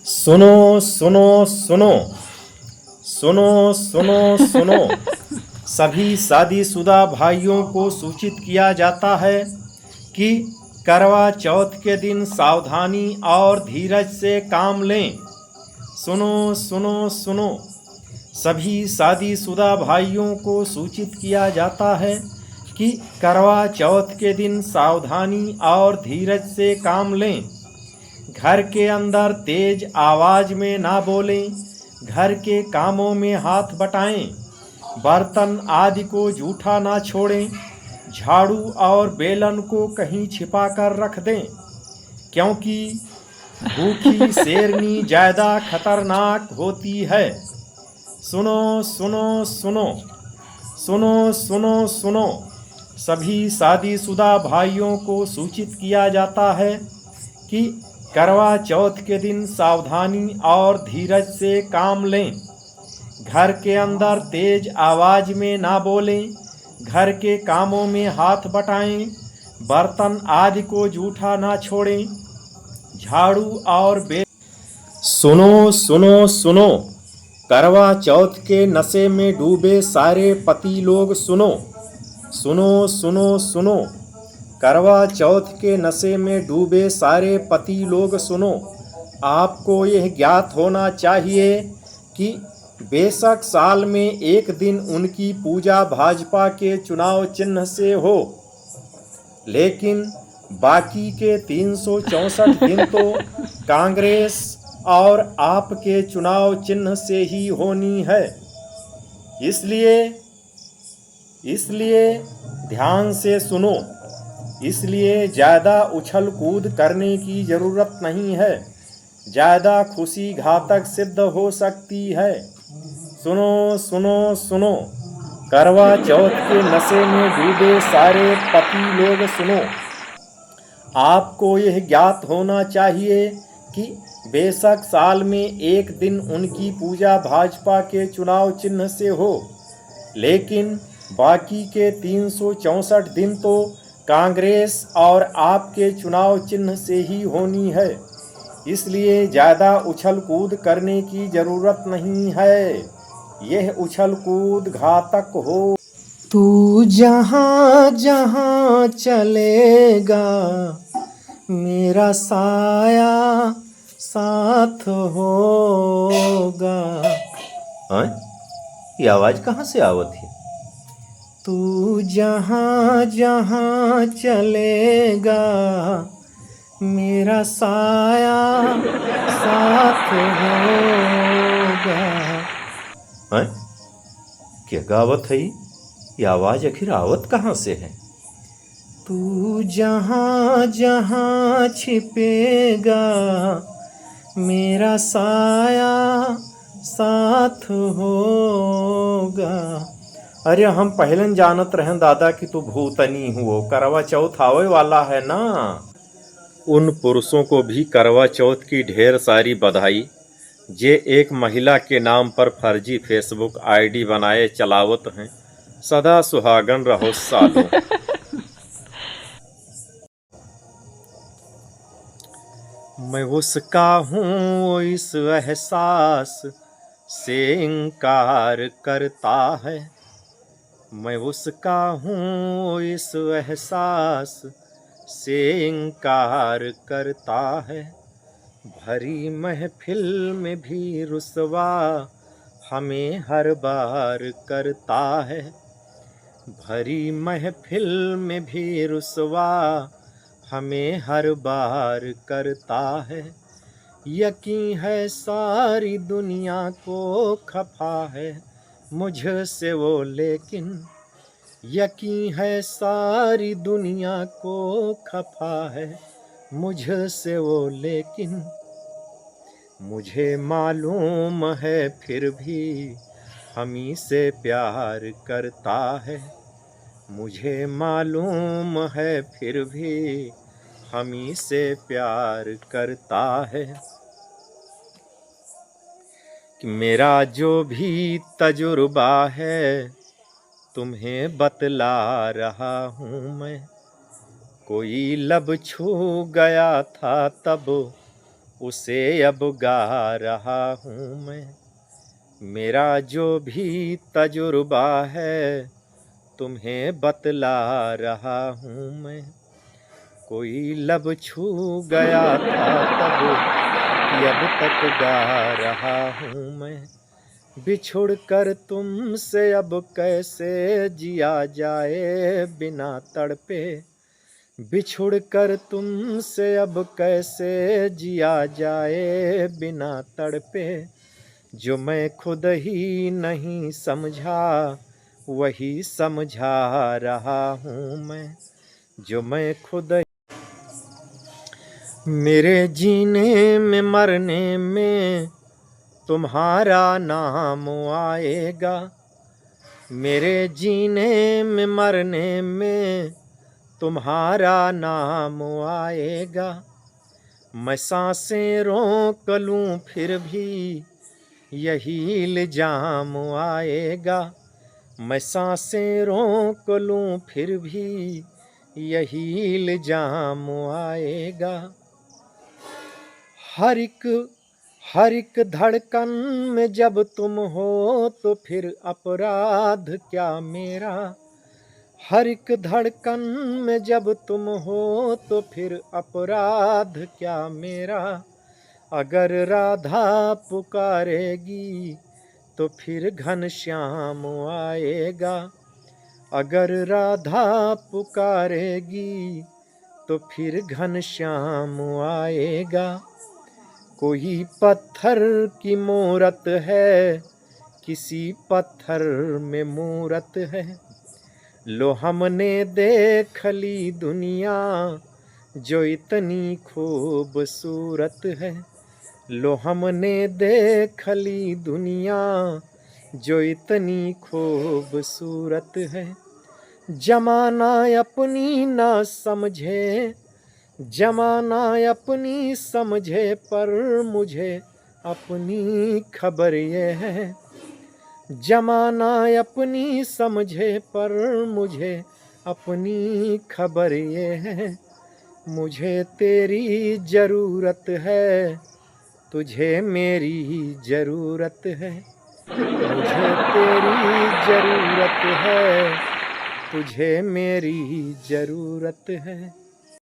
सुनो सुनो सुनो सुनो सुनो सुनो सभी शादीशुदा भाइयों को सूचित किया जाता है कि करवा चौथ के दिन सावधानी और धीरज से काम लें। सुनो सुनो सुनो सभी शादीशुदा भाइयों को सूचित किया जाता है कि करवा चौथ के दिन सावधानी और धीरज से काम लें। घर के अंदर तेज आवाज में ना बोलें, घर के कामों में हाथ बटाएं, बर्तन आदि को जूठा ना छोड़ें, झाड़ू और बेलन को कहीं छिपा कर रख दें, क्योंकि भूखी शेरनी ज़्यादा खतरनाक होती है। सुनो सुनो सुनो सुनो सुनो सुनो सभी शादीशुदा भाइयों को सूचित किया जाता है कि करवा चौथ के दिन सावधानी और धीरज से काम लें। घर के अंदर तेज आवाज में ना बोलें, घर के कामों में हाथ बटाएं, बर्तन आदि को जूठा ना छोड़ें, झाड़ू और सुनो सुनो सुनो करवा चौथ के नशे में डूबे सारे पति लोग सुनो। सुनो सुनो सुनो करवा चौथ के नशे में डूबे सारे पति लोग सुनो। आपको यह ज्ञात होना चाहिए कि बेशक साल में एक दिन उनकी पूजा भाजपा के चुनाव चिन्ह से हो, लेकिन बाकी के 364 दिन तो कांग्रेस और आपके चुनाव चिन्ह से ही होनी है। इसलिए ध्यान से सुनो। इसलिए ज़्यादा उछल कूद करने की ज़रूरत नहीं है, ज़्यादा खुशी घातक सिद्ध हो सकती है। सुनो सुनो सुनो करवा चौथ के नशे में डूबे सारे पति लोग सुनो। आपको यह ज्ञात होना चाहिए कि बेशक साल में एक दिन उनकी पूजा भाजपा के चुनाव चिन्ह से हो, लेकिन बाकी के 364 दिन तो कांग्रेस और आपके चुनाव चिन्ह से ही होनी है। इसलिए ज़्यादा उछल कूद करने की ज़रूरत नहीं है, यह उछल कूद घातक हो। तू जहाँ जहाँ चलेगा मेरा साया साथ होगा। हाँ, ये आवाज कहाँ से आवत है? तू जहाँ जहाँ चलेगा मेरा साया साथ होगा। हाँ, क्या गावत है ये आवाज? आखिर आवत कहाँ से है? तू जहाँ जहाँ छिपेगा मेरा साया साथ होगा। अरे हम पहले जानत रहें दादा कि तू भूतनी हुओ। करवा चौथ आवे वाला है ना। उन पुरुषों को भी करवा चौथ की ढेर सारी बधाई जे एक महिला के नाम पर फर्जी फेसबुक आईडी बनाए चलावत हैं। सदा सुहागन रहो सालों। मैं उसका हूँ इस एहसास से इनकार करता है। मैं उसका हूँ इस एहसास से इनकार करता है। भरी महफिल में भी रुसवा हमें हर बार करता है। भरी महफिल में भी रुसवा हमें हर बार करता है। यकीन है सारी दुनिया को खफा है मुझसे वो, लेकिन यकीन है सारी दुनिया को खफा है मुझसे वो, लेकिन मुझे मालूम है फिर भी हमी से प्यार करता है। मुझे मालूम है फिर भी हमी से प्यार करता है। कि मेरा जो भी तजुर्बा है तुम्हें बतला रहा हूँ मैं। कोई लब छू गया था तब उसे अब गा रहा हूँ मैं। मेरा जो भी तजुर्बा है तुम्हें बतला रहा हूँ मैं। कोई लब छू गया था तब कि अब तक गा रहा हूँ मैं। बिछुड़ कर तुमसे अब कैसे जिया जाए बिना तड़पे। बिछुड़ कर तुमसे अब कैसे जिया जाए बिना तड़पे। जो मैं खुद ही नहीं समझा वही समझा रहा हूँ मैं। जो मैं खुद मेरे जीने में मरने में तुम्हारा नाम आएगा। मेरे जीने में मरने में तुम्हारा नाम आएगा। मैं सांसें रोक लूँ फिर भी यही इल्जाम आएगा। मैं सांसें रोक लूँ फिर भी यही इल्जाम आएगा। हर एक धड़कन में जब तुम हो तो फिर अपराध क्या मेरा। हर एक धड़कन में जब तुम हो तो फिर अपराध क्या मेरा। अगर राधा पुकारेगी तो फिर घनश्याम आएगा। अगर राधा पुकारेगी तो फिर घनश्याम आएगा। कोई पत्थर की मूरत है किसी पत्थर में मूरत है। लो हमने देख ली दुनिया जो इतनी खूबसूरत है। लो हमने देख ली दुनिया जो इतनी खूबसूरत है। जमाना अपनी ना समझे, जमाना अपनी समझे पर मुझे अपनी खबर ये है। जमाना अपनी समझे पर मुझे अपनी खबर ये है। मुझे तेरी ज़रूरत है तुझे मेरी ज़रूरत है। मुझे तेरी ज़रूरत है तुझे मेरी ज़रूरत है।